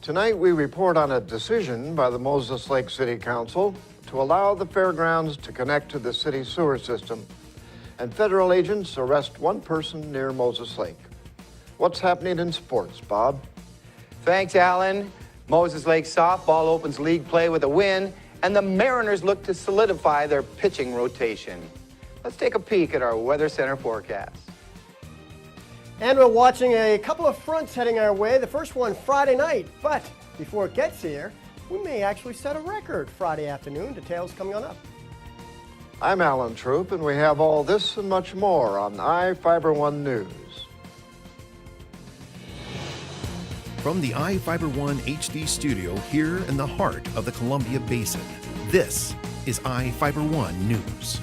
Tonight we report on a decision by the Moses Lake City Council to allow the fairgrounds to connect to the city sewer system, and federal agents arrest one person near Moses Lake. What's happening in sports, Bob? Thanks, Alan. Moses Lake softball opens league play with a win, and the Mariners look to solidify their pitching rotation. Let's take a peek at our Weather Center forecast. And we're watching a couple of fronts heading our way. The first one Friday night, but before it gets here, we may actually set a record Friday afternoon. Details coming on up. I'm Alan Troop, and we have all this and much more on iFiber One News. From the iFiber One HD studio here in the heart of the Columbia Basin, this is iFiber One News,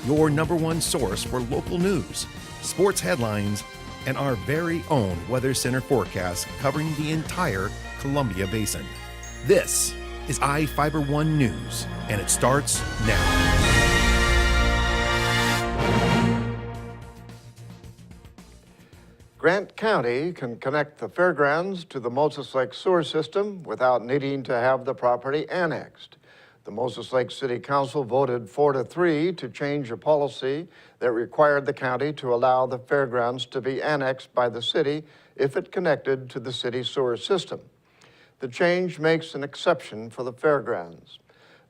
your #1 source for local news, sports headlines, and our very own Weather Center forecast covering the entire Columbia Basin. This is iFiber One News, and it starts now. Grant County can connect the fairgrounds to the Moses Lake sewer system without needing to have the property annexed. The Moses Lake City Council voted 4-3 to change a policy that required the county to allow the fairgrounds to be annexed by the city if it connected to the city sewer system. The change makes an exception for the fairgrounds.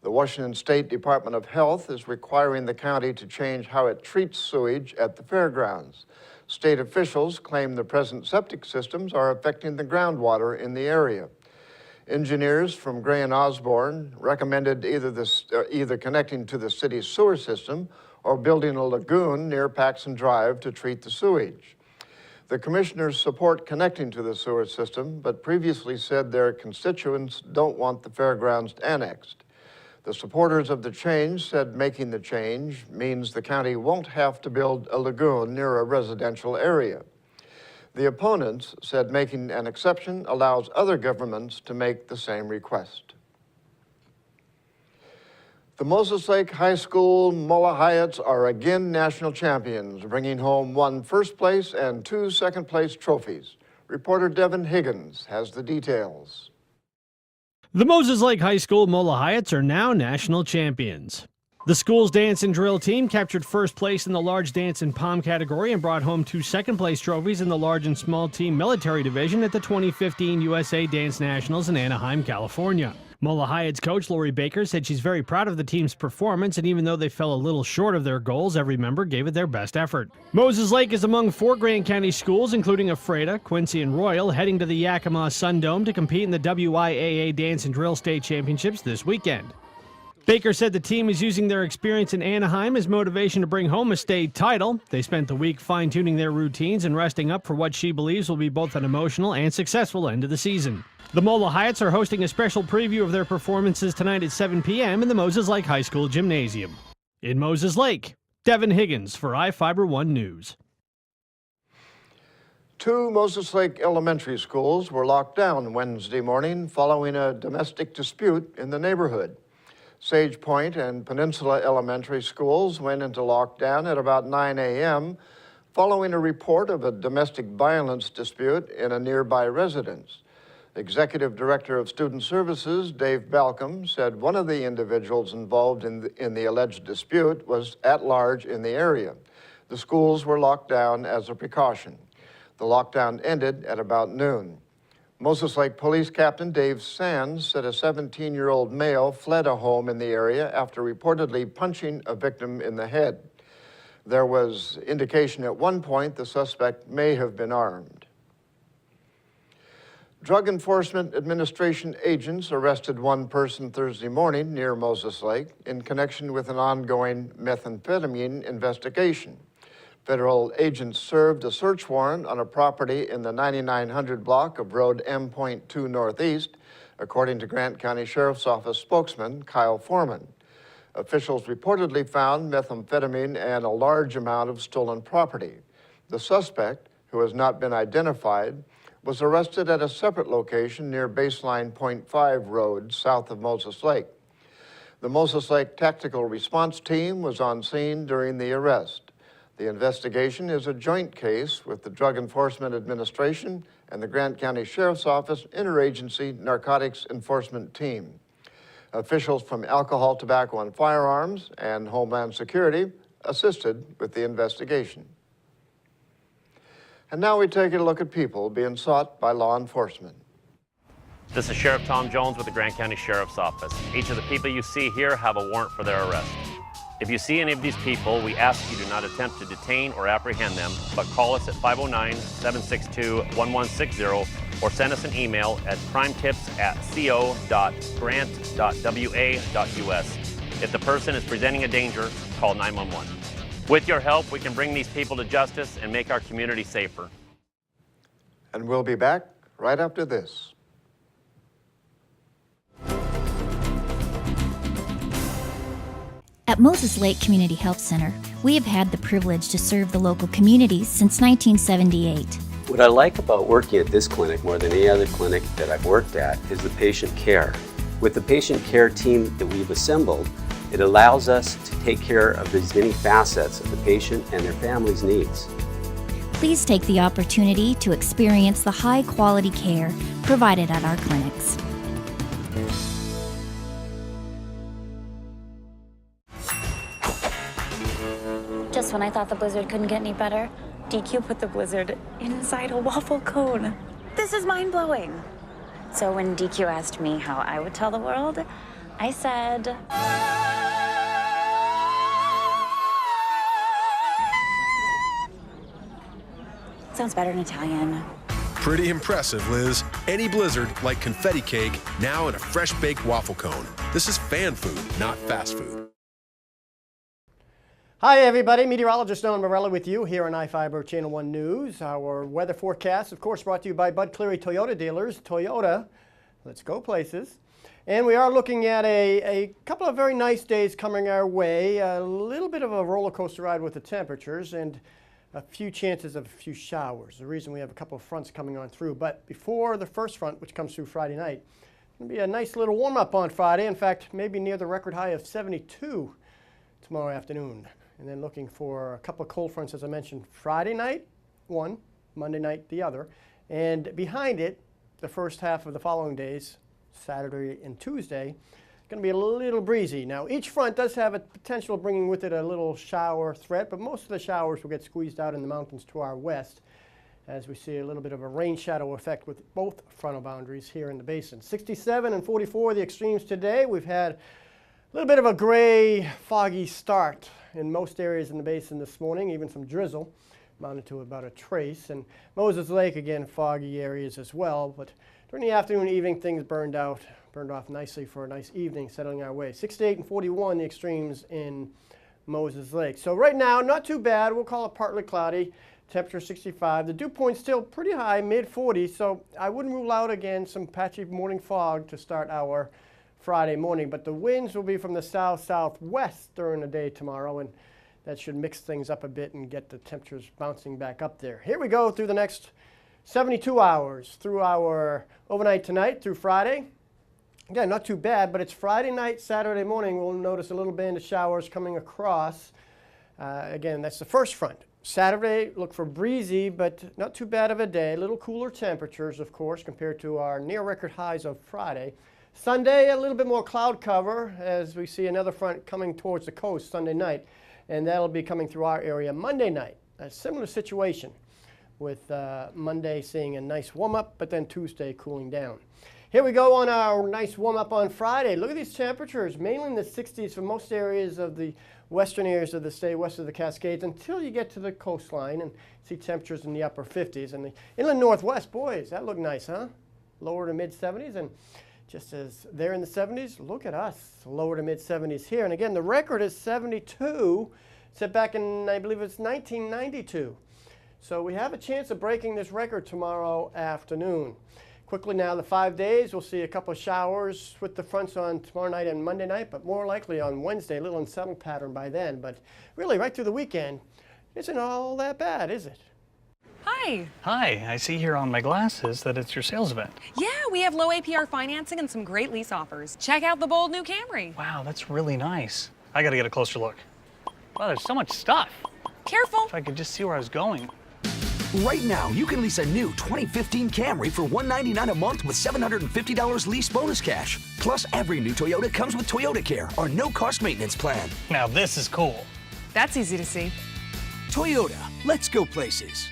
The Washington State Department of Health is requiring the county to change how it treats sewage at the fairgrounds. State officials claim the present septic systems are affecting the groundwater in the area. Engineers from Gray and Osborne recommended either connecting to the city's sewer system or building a lagoon near Paxson Drive to treat the sewage. The commissioners support connecting to the sewer system, but previously said their constituents don't want the fairgrounds annexed. The supporters of the change said making the change means the county won't have to build a lagoon near a residential area. The opponents said making an exception allows other governments to make the same request. The Moses Lake High School Mola Hyatts are again national champions, bringing home 1 first place and 2 second place trophies. Reporter Devin Higgins has the details. The Moses Lake High School Mola Hyatts are now national champions. The school's dance and drill team captured first place in the large dance and pom category and brought home 2 second-place trophies in the large and small team military division at the 2015 USA Dance Nationals in Anaheim, California. Mola Hyatts coach Lori Baker said she's very proud of the team's performance, and even though they fell a little short of their goals, every member gave it their best effort. Moses Lake is among 4 Grant County schools, including Ephrata, Quincy, and Royal, heading to the Yakima Sundome to compete in the WIAA Dance and Drill State Championships this weekend. Baker said the team is using their experience in Anaheim as motivation to bring home a state title. They spent the week fine-tuning their routines and resting up for what she believes will be both an emotional and successful end to the season. The Mola Hyatts are hosting a special preview of their performances tonight at 7 p.m. in the Moses Lake High School Gymnasium. In Moses Lake, Devin Higgins for iFiber One News. 2 Moses Lake elementary schools were locked down Wednesday morning following a domestic dispute in the neighborhood. Sage Point and Peninsula Elementary Schools went into lockdown at about 9 a.m. following a report of a domestic violence dispute in a nearby residence. Executive Director of Student Services, Dave Balcom, said one of the individuals involved in the alleged dispute was at large in the area. The schools were locked down as a precaution. The lockdown ended at about noon. Moses Lake Police Captain Dave Sands said a 17-year-old male fled a home in the area after reportedly punching a victim in the head. There was indication at one point the suspect may have been armed. Drug Enforcement Administration agents arrested one person Thursday morning near Moses Lake in connection with an ongoing methamphetamine investigation. Federal agents served a search warrant on a property in the 9900 block of Road M.2 Northeast, according to Grant County Sheriff's Office spokesman Kyle Foreman. Officials reportedly found methamphetamine and a large amount of stolen property. The suspect, who has not been identified, was arrested at a separate location near Baseline .5 Road, south of Moses Lake. The Moses Lake Tactical Response Team was on scene during the arrest. The investigation is a joint case with the Drug Enforcement Administration and the Grant County Sheriff's Office Interagency Narcotics Enforcement Team. Officials from Alcohol, Tobacco, and Firearms and Homeland Security assisted with the investigation. And now we take a look at people being sought by law enforcement. This is Sheriff Tom Jones with the Grant County Sheriff's Office. Each of the people you see here have a warrant for their arrest. If you see any of these people, we ask you do not attempt to detain or apprehend them, but call us at 509-762-1160 or send us an email at crimetips@co.grant.wa.us. If the person is presenting a danger, call 911. With your help, we can bring these people to justice and make our community safer. And we'll be back right after this. At Moses Lake Community Health Center, we have had the privilege to serve the local communities since 1978. What I like about working at this clinic more than any other clinic that I've worked at is the patient care. With the patient care team that we've assembled, it allows us to take care of these many facets of the patient and their family's needs. Please take the opportunity to experience the high-quality care provided at our clinics. Just when I thought the blizzard couldn't get any better, DQ put the blizzard inside a waffle cone. This is mind-blowing. So when DQ asked me how I would tell the world, I said... Sounds better in Italian. Pretty impressive, Liz. Any blizzard, like confetti cake, now in a fresh baked waffle cone. This is fan food, not fast food. Hi everybody, meteorologist Nolan Morella with you here on iFiber Channel 1 News. Our weather forecast, of course, brought to you by Bud Cleary Toyota dealers. Toyota, let's go places. And we are looking at a couple of very nice days coming our way. A little bit of a roller coaster ride with the temperatures and a few chances of a few showers. The reason we have a couple of fronts coming on through. But before the first front, which comes through Friday night, it's going to be a nice little warm-up on Friday. In fact, maybe near the record high of 72 tomorrow afternoon. And then looking for a couple of cold fronts, as I mentioned, Friday night, one, Monday night, the other. And behind it, the first half of the following days, Saturday and Tuesday, going to be a little breezy. Now, each front does have a potential of bringing with it a little shower threat, but most of the showers will get squeezed out in the mountains to our west, as we see a little bit of a rain shadow effect with both frontal boundaries here in the basin. 67 and 44 the extremes today. We've had a little bit of a gray, foggy start in most areas in the basin this morning, even some drizzle, amounted to about a trace. And Moses Lake, again, foggy areas as well. But during the afternoon and evening, things burned off nicely for a nice evening, settling our way. 68 and 41, the extremes in Moses Lake. So right now, not too bad. We'll call it partly cloudy. Temperature 65. The dew point still pretty high, mid-40s. So I wouldn't rule out, again, some patchy morning fog to start our Friday morning, but the winds will be from the south-southwest during the day tomorrow, and that should mix things up a bit and get the temperatures bouncing back up there. Here we go through the next 72 hours, through our overnight tonight through Friday. Again, not too bad, but it's Friday night, Saturday morning. We'll notice a little band of showers coming across. Again, that's the first front. Saturday, look for breezy, but not too bad of a day. A little cooler temperatures, of course, compared to our near record highs of Friday. Sunday, a little bit more cloud cover as we see another front coming towards the coast Sunday night, and that'll be coming through our area Monday night. A similar situation with Monday seeing a nice warm-up, but then Tuesday cooling down. Here we go on our nice warm-up on Friday. Look at these temperatures, mainly in the 60s for most areas of the western areas of the state, west of the Cascades, until you get to the coastline and see temperatures in the upper 50s. And the inland northwest, boys, that looked nice, huh? Lower to mid-70s. And just as they're in the 70s, look at us, lower to mid-70s here. And again, the record is 72, set back in, I believe it's 1992. So we have a chance of breaking this record tomorrow afternoon. Quickly now, the 5 days, we'll see a couple of showers with the fronts on tomorrow night and Monday night, but more likely on Wednesday, a little unsettled pattern by then. But really, right through the weekend, isn't all that bad, is it? Hi. Hi, I see here on my glasses that it's your sales event. Yeah, we have low APR financing and some great lease offers. Check out the bold new Camry. Wow, that's really nice. I gotta get a closer look. Wow, there's so much stuff. Careful. If I could just see where I was going. Right now, you can lease a new 2015 Camry for $199 a month with $750 lease bonus cash. Plus, every new Toyota comes with Toyota Care, our no-cost maintenance plan. Now this is cool. That's easy to see. Toyota, let's go places.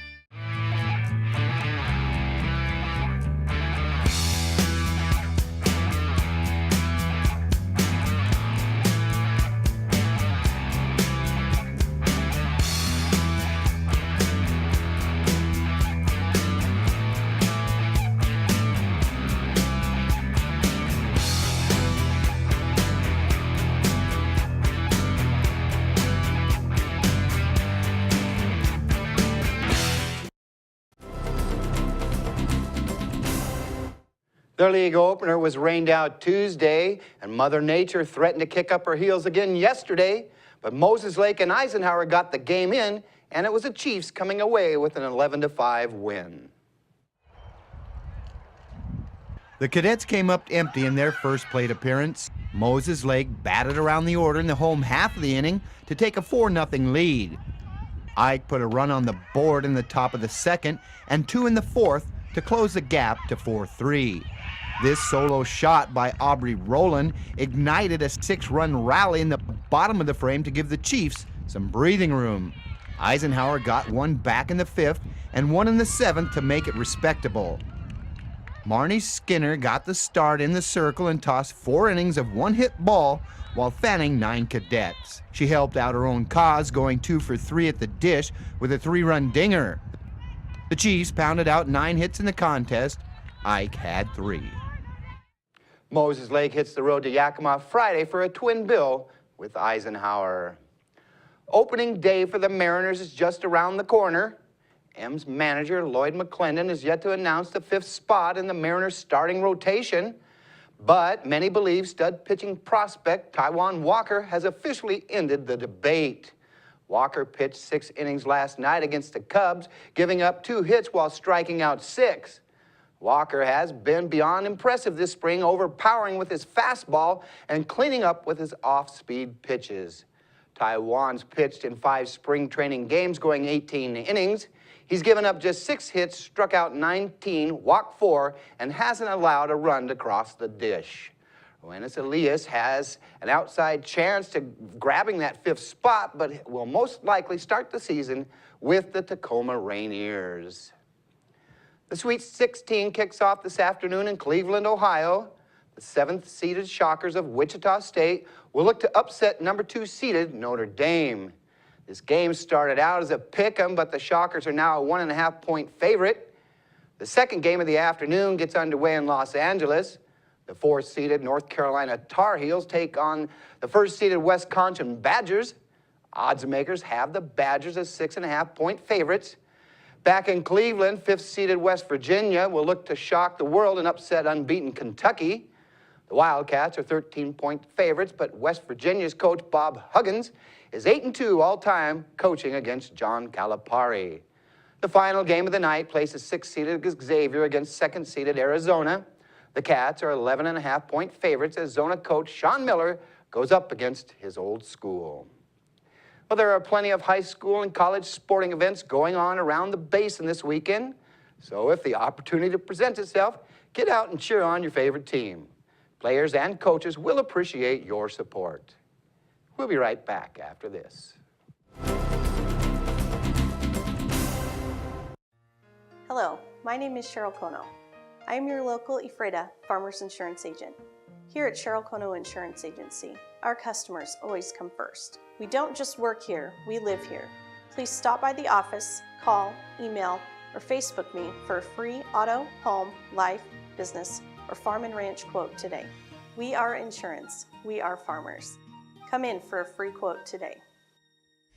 Their league opener was rained out Tuesday, and Mother Nature threatened to kick up her heels again yesterday. But Moses Lake and Eisenhower got the game in, and it was the Chiefs coming away with an 11-5 win. The Cadets came up empty in their first plate appearance. Moses Lake batted around the order in the home half of the inning to take a 4-0 lead. Ike put a run on the board in the top of the second and 2 in the fourth to close the gap to 4-3. This solo shot by Aubrey Rowland ignited a 6-run rally in the bottom of the frame to give the Chiefs some breathing room. Eisenhower got one back in the fifth and one in the seventh to make it respectable. Marnie Skinner got the start in the circle and tossed 4 innings of one-hit ball while fanning 9 cadets. She helped out her own cause, going 2 for 3 at the dish with a 3-run dinger. The Chiefs pounded out 9 hits in the contest. Ike had 3. Moses Lake hits the road to Yakima Friday for a twin bill with Eisenhower. Opening day for the Mariners is just around the corner. M's manager, Lloyd McClendon, is yet to announce the 5th spot in the Mariners' starting rotation. But many believe stud pitching prospect Taijuan Walker has officially ended the debate. Walker pitched 6 innings last night against the Cubs, giving up 2 hits while striking out 6. Walker has been beyond impressive this spring, overpowering with his fastball and cleaning up with his off-speed pitches. Taijuan's pitched in 5 spring training games, going 18 innings. He's given up just 6 hits, struck out 19, walked 4, and hasn't allowed a run to cross the dish. Roenis Elias has an outside chance to grabbing that 5th spot, but will most likely start the season with the Tacoma Rainiers. The Sweet 16 kicks off this afternoon in Cleveland, Ohio. The 7th-seeded Shockers of Wichita State will look to upset number 2-seeded Notre Dame. This game started out as a pick'em, but the Shockers are now a 1.5-point favorite. The second game of the afternoon gets underway in Los Angeles. The 4th-seeded North Carolina Tar Heels take on the 1st-seeded Wisconsin Badgers. Odds makers have the Badgers as 6.5-point favorites. Back in Cleveland, 5th-seeded West Virginia will look to shock the world and upset unbeaten Kentucky. The Wildcats are 13-point favorites, but West Virginia's coach Bob Huggins is 8-2 all-time coaching against John Calipari. The final game of the night places 6th-seeded Xavier against 2nd-seeded Arizona. The Cats are 11.5-point favorites as Zona coach Sean Miller goes up against his old school. Well, there are plenty of high school and college sporting events going on around the basin this weekend. So if the opportunity presents itself, get out and cheer on your favorite team. Players and coaches will appreciate your support. We'll be right back after this. Hello, my name is Cheryl Kono. I am your local Ephrata Farmers Insurance Agent. Here at Cheryl Kono Insurance Agency, our customers always come first. We don't just work here, we live here. Please stop by the office, call, email, or Facebook me for a free auto, home, life, business, or farm and ranch quote today. We are insurance. We are farmers. Come in for a free quote today.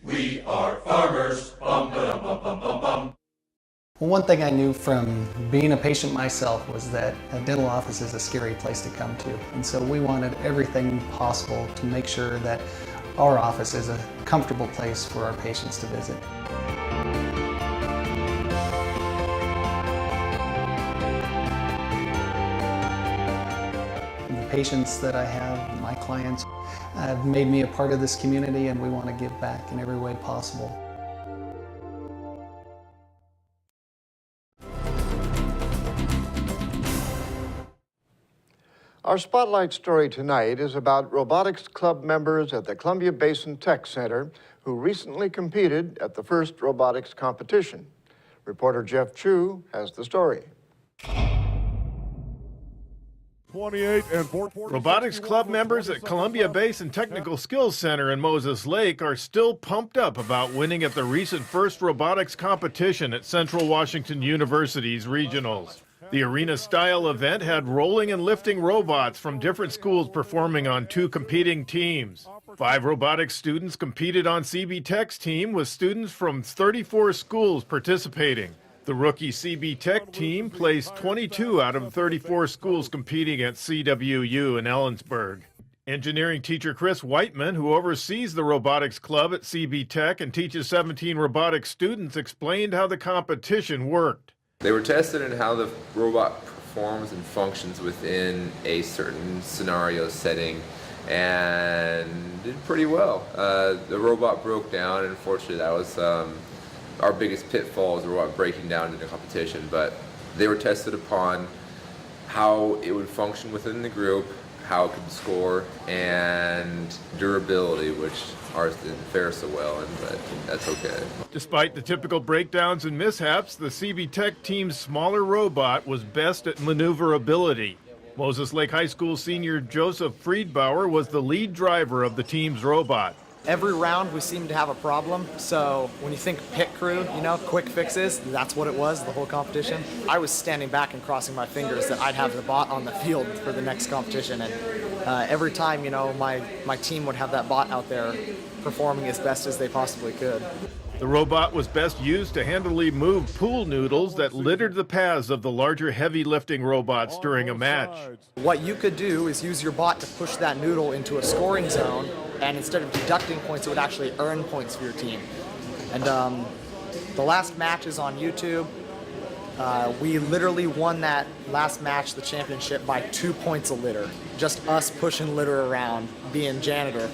We are farmers. Bum, ba-dum, bum, bum, bum, bum. Well, one thing I knew from being a patient myself was that a dental office is a scary place to come to. And so we wanted everything possible to make sure that our office is a comfortable place for our patients to visit. The patients that I have, my clients, have made me a part of this community, and we want to give back in every way possible. Our spotlight story tonight is about robotics club members at the Columbia Basin Tech Center who recently competed at the first robotics competition. Reporter Jeff Chu has the story. 28 and 4. Robotics club members at Columbia Basin Technical Skills Center in Moses Lake are still pumped up about winning at the recent first robotics competition at Central Washington University's regionals. The arena-style event had rolling and lifting robots from different schools performing on 2 competing teams. 5 robotics students competed on CB Tech's team, with students from 34 schools participating. The rookie CB Tech team placed 22 out of 34 schools competing at CWU in Ellensburg. Engineering teacher Chris Whiteman, who oversees the robotics club at CB Tech and teaches 17 robotics students, explained how the competition worked. They were tested in how the robot performs and functions within a certain scenario setting, and did pretty well. The robot broke down, and unfortunately that was our biggest pitfall, was the robot breaking down in the competition, but they were tested upon how it would function within the group, how it could score, and durability, which ours didn't fare so well in, but that's okay. Despite the typical breakdowns and mishaps, the CB Tech team's smaller robot was best at maneuverability. Moses Lake High School senior Joseph Friedbauer was the lead driver of the team's robot. Every round we seemed to have a problem, so when you think pit crew, quick fixes, that's what it was, the whole competition. I was standing back and crossing my fingers that I'd have the bot on the field for the next competition, and every time, my team would have that bot out there performing as best as they possibly could. The robot was best used to handily move pool noodles that littered the paths of the larger heavy lifting robots during a match. What you could do is use your bot to push that noodle into a scoring zone, and instead of deducting points, it would actually earn points for your team. And the last match is on YouTube. We literally won that last match, the championship, by 2 points a litter. Just us pushing litter around, being janitor.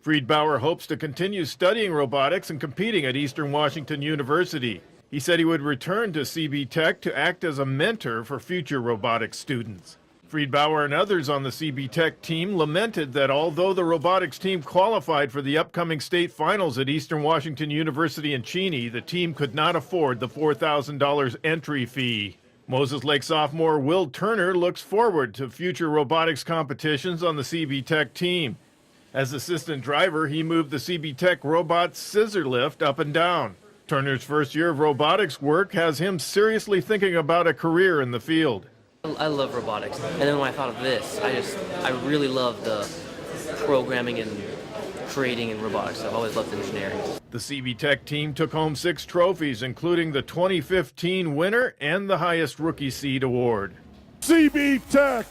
Friedbauer hopes to continue studying robotics and competing at Eastern Washington University. He said he would return to CB Tech to act as a mentor for future robotics students. Friedbauer and others on the CB Tech team lamented that although the robotics team qualified for the upcoming state finals at Eastern Washington University in Cheney, the team could not afford the $4,000 entry fee. Moses Lake sophomore Will Turner looks forward to future robotics competitions on the CB Tech team. As assistant driver, he moved the CB Tech robot's scissor lift up and down. Turner's first year of robotics work has him seriously thinking about a career in the field. I love robotics, and then when I thought of this, I really love the programming and creating in robotics. I've always loved engineering. The CB Tech team took home 6 trophies, including the 2015 winner and the highest rookie seed award. CB Tech,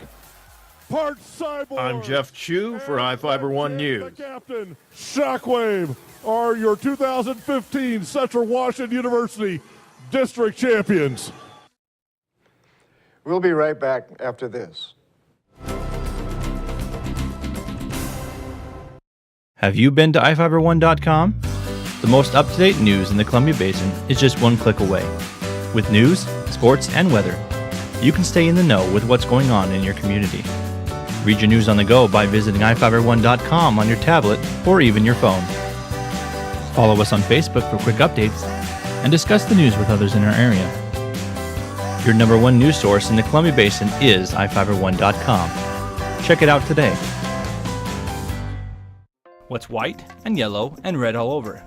part cyborg. I'm Jeff Chu for iFiber One News. Captain Shockwave are your 2015 Central Washington University District Champions. We'll be right back after this. Have you been to iFiber1.com? The most up-to-date news in the Columbia Basin is just one click away. With news, sports, and weather, you can stay in the know with what's going on in your community. Read your news on the go by visiting iFiber1.com on your tablet or even your phone. Follow us on Facebook for quick updates and discuss the news with others in our area. Your #1 news source in the Columbia Basin is iFiber1.com. Check it out today. What's white and yellow and red all over?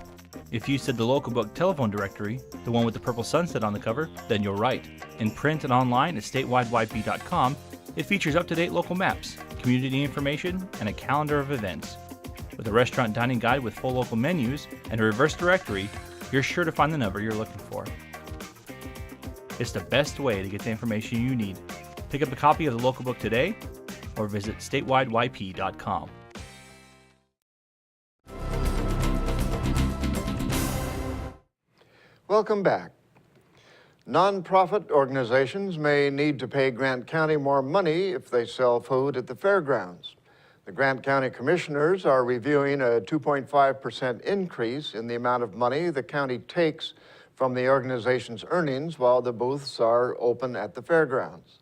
If you said the local book telephone directory, the one with the purple sunset on the cover, then you're right. In print and online at statewideyp.com, it features up-to-date local maps, community information, and a calendar of events. With a restaurant dining guide with full local menus and a reverse directory, you're sure to find the number you're looking for. It's the best way to get the information you need. Pick up a copy of the local book today or visit statewideyp.com. Welcome back. Nonprofit organizations may need to pay Grant County more money if they sell food at the fairgrounds. The Grant County Commissioners are reviewing a 2.5% increase in the amount of money the county takes from the organization's earnings while the booths are open at the fairgrounds.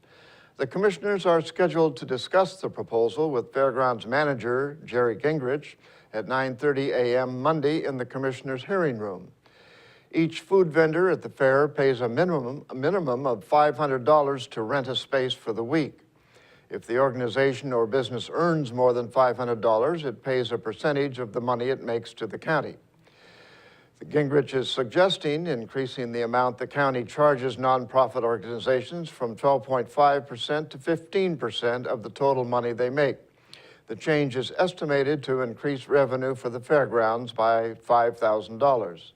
The commissioners are scheduled to discuss the proposal with Fairgrounds manager Jerry Gingrich at 9:30 a.m. Monday in the commissioners' hearing room. Each food vendor at the fair pays a minimum of $500 to rent a space for the week. If the organization or business earns more than $500, it pays a percentage of the money it makes to the county. Gingrich is suggesting increasing the amount the county charges nonprofit organizations from 12.5% to 15% of the total money they make. The change is estimated to increase revenue for the fairgrounds by $5,000.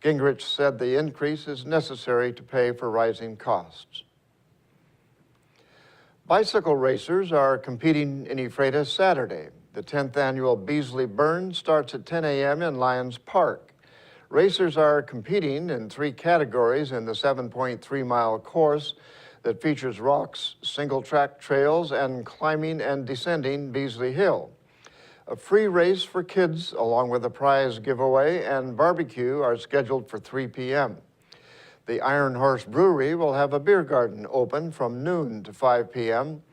Gingrich said the increase is necessary to pay for rising costs. Bicycle racers are competing in Ephrata Saturday. The 10th annual Beasley Burn starts at 10 a.m. in Lions Park. Racers are competing in 3 categories in the 7.3-mile course that features rocks, single-track trails, and climbing and descending Beasley Hill. A free race for kids, along with a prize giveaway and barbecue, are scheduled for 3 p.m. The Iron Horse Brewery will have a beer garden open from noon to 5 p.m.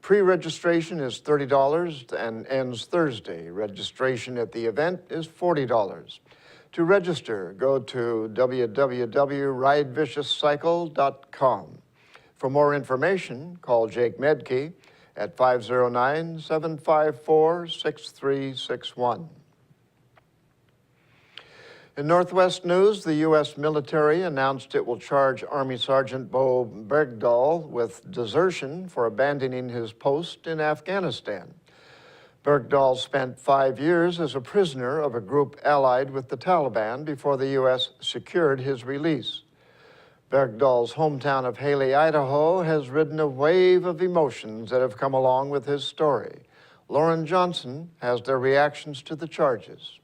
Pre-registration is $30 and ends Thursday. Registration at the event is $40. To register, go to www.rideviciouscycle.com. For more information, call Jake Medke at 509-754-6361. In Northwest news, the U.S. military announced it will charge Army Sergeant Bo Bergdahl with desertion for abandoning his post in Afghanistan. Bergdahl spent 5 years as a prisoner of a group allied with the Taliban before the U.S. secured his release. Bergdahl's hometown of Haley, Idaho, has ridden a wave of emotions that have come along with his story. Lauren Johnson has their reactions to the charges.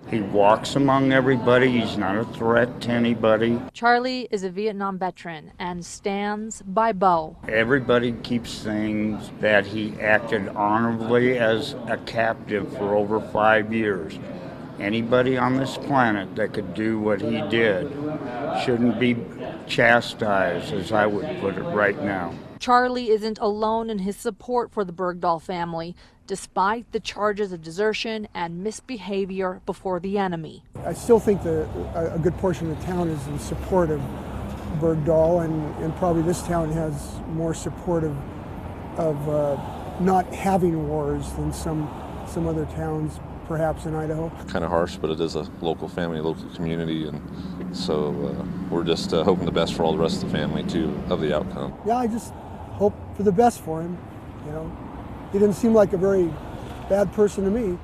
He walks among everybody. He's not a threat to anybody. Charlie is a Vietnam veteran and stands by Bo. Everybody keeps saying that he acted honorably as a captive for over 5 years. Anybody on this planet that could do what he did shouldn't be chastised, as I would put it right now. Charlie isn't alone in his support for the Bergdahl family, despite the charges of desertion and misbehavior before the enemy. I still think that a good portion of the town is in support of Bergdahl, and probably this town has more support of not having wars than some other towns, perhaps in Idaho. Kind of harsh, but it is a local family, local community, and so we're just hoping the best for all the rest of the family too, of the outcome. Yeah, I just hope for the best for him, you know. He didn't seem like a very bad person to me.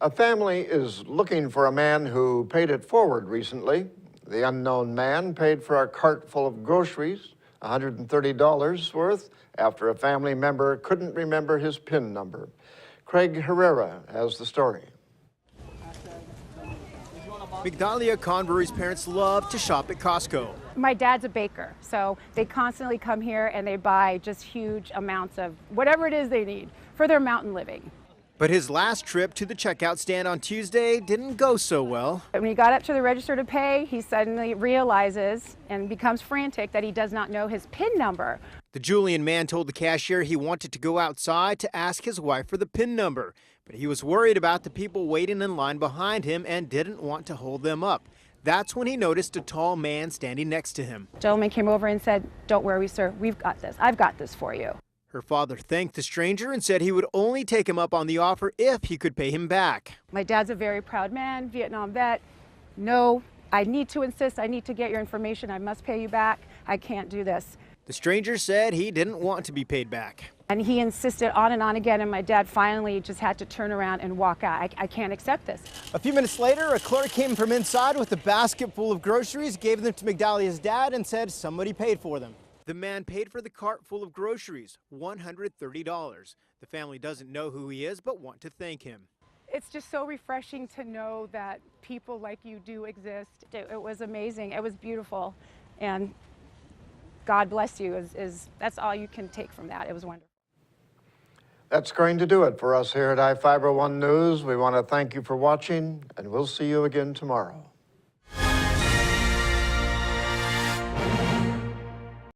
A family is looking for a man who paid it forward recently. The unknown man paid for a cart full of groceries, $130 worth, after a family member couldn't remember his PIN number. Craig Herrera has the story. Migdalia Convery's parents love to shop at Costco. My dad's a baker, so they constantly come here and they buy just huge amounts of whatever it is they need for their mountain living. But his last trip to the checkout stand on Tuesday didn't go so well. When he got up to the register to pay, he suddenly realizes and becomes frantic that he does not know his PIN number. The Julian man told the cashier he wanted to go outside to ask his wife for the PIN number, but he was worried about the people waiting in line behind him and didn't want to hold them up. That's when he noticed a tall man standing next to him. The gentleman came over and said, "Don't worry, sir, we've got this. I've got this for you." Her father thanked the stranger and said he would only take him up on the offer if he could pay him back. My dad's a very proud man, Vietnam vet. No, I need to insist. I need to get your information. I must pay you back. I can't do this. The stranger said he didn't want to be paid back. And he insisted on and on again, and my dad finally just had to turn around and walk out. I can't accept this. A few minutes later, a clerk came from inside with a basket full of groceries, gave them to Migdalia's dad, and said somebody paid for them. The man paid for the cart full of groceries, $130. The family doesn't know who he is, but want to thank him. It's just so refreshing to know that people like you do exist. It was amazing. It was beautiful. And God bless you. That's all you can take from that. It was wonderful. That's going to do it for us here at I-501 News. We want to thank you for watching, and we'll see you again tomorrow.